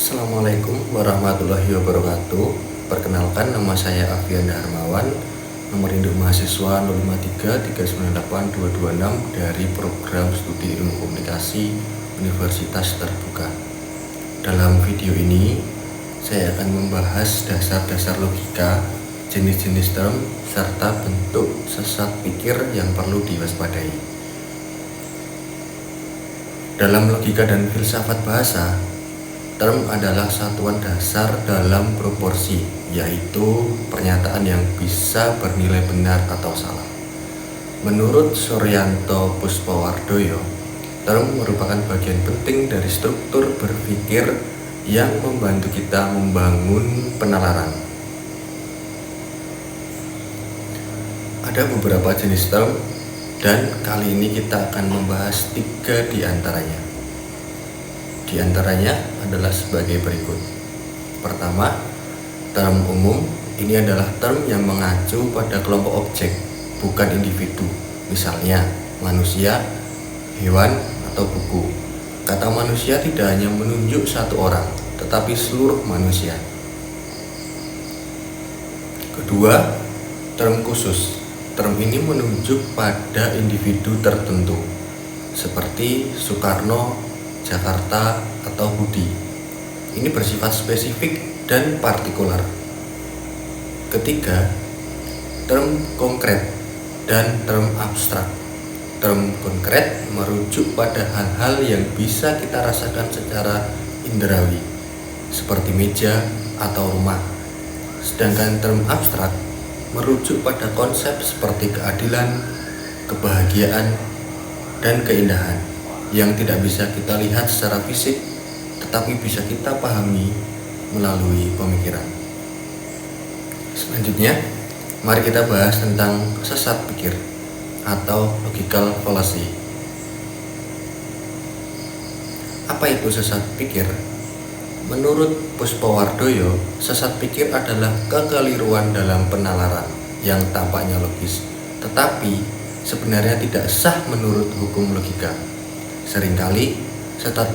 Assalamualaikum warahmatullahi wabarakatuh. Perkenalkan, nama saya Afian Darmawan, nomor induk mahasiswa 053398226 dari program studi ilmu komunikasi Universitas Terbuka. Dalam video ini saya akan membahas dasar-dasar logika, jenis-jenis term, serta bentuk sesat pikir yang perlu diwaspadai. Dalam logika dan filsafat bahasa, term adalah satuan dasar dalam proporsi, yaitu pernyataan yang bisa bernilai benar atau salah. Menurut Suryanto Puspawardoyo, term merupakan bagian penting dari struktur berpikir yang membantu kita membangun penalaran. Ada beberapa jenis term, dan kali ini kita akan membahas 3 di antaranya. Di antaranya adalah sebagai berikut. Pertama, term umum. Ini adalah term yang mengacu pada kelompok objek, bukan individu. Misalnya, manusia, hewan, atau buku. Kata manusia tidak hanya menunjuk satu orang, tetapi seluruh manusia. Kedua, term khusus. Term ini menunjuk pada individu tertentu, seperti Soekarno, Jakarta, atau Budi. Ini bersifat spesifik dan partikular. Ketiga, term konkret dan term abstrak. Term konkret merujuk pada hal-hal yang bisa kita rasakan secara indrawi, seperti meja atau rumah. Sedangkan term abstrak merujuk pada konsep seperti keadilan, kebahagiaan, dan keindahan yang tidak bisa kita lihat secara fisik, tetapi bisa kita pahami melalui pemikiran. Selanjutnya, mari kita bahas tentang sesat pikir atau logical fallacy. Apa itu sesat pikir? Menurut Puspawardoyo, sesat pikir adalah kekeliruan dalam penalaran yang tampaknya logis, tetapi sebenarnya tidak sah menurut hukum logika. Seringkali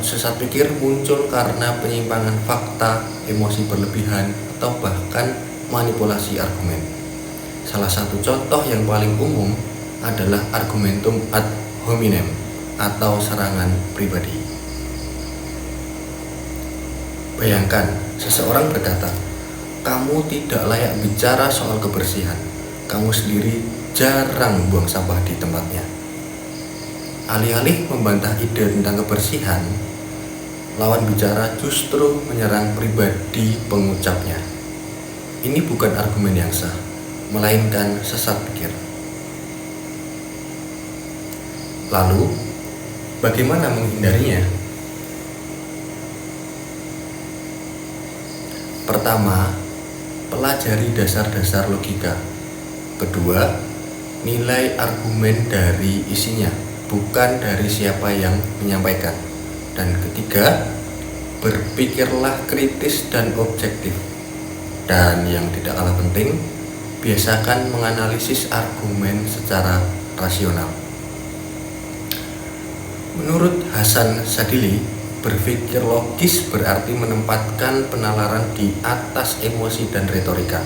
sesat pikir muncul karena penyimpangan fakta, emosi berlebihan, atau bahkan manipulasi argumen. Salah satu contoh yang paling umum adalah argumentum ad hominem atau serangan pribadi. Bayangkan, seseorang berkata, "Kamu tidak layak bicara soal kebersihan. Kamu sendiri jarang buang sampah di tempatnya." Alih-alih membantah ide tentang kebersihan, lawan bicara justru menyerang pribadi pengucapnya. Ini bukan argumen yang sah, melainkan sesat pikir. Lalu, bagaimana menghindarinya? Pertama, pelajari dasar-dasar logika. Kedua, nilai argumen dari isinya, bukan dari siapa yang menyampaikan. Dan ketiga, berpikirlah kritis dan objektif. Dan yang tidak kalah penting, biasakan menganalisis argumen secara rasional. Menurut Hasan Sadili, berpikir logis berarti menempatkan penalaran di atas emosi dan retorika.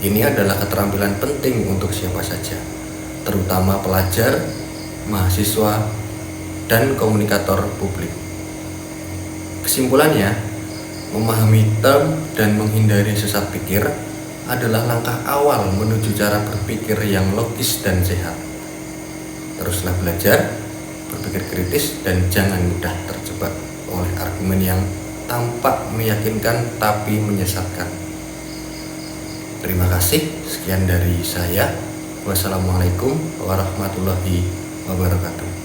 Ini adalah keterampilan penting untuk siapa saja, terutama pelajar, mahasiswa, dan komunikator publik. Kesimpulannya, memahami term dan menghindari sesat pikir adalah langkah awal menuju cara berpikir yang logis dan sehat. Teruslah belajar, berpikir kritis, dan jangan mudah terjebak oleh argumen yang tampak meyakinkan tapi menyesatkan. Terima kasih, sekian dari saya. Wassalamualaikum warahmatullahi wabarakatuh.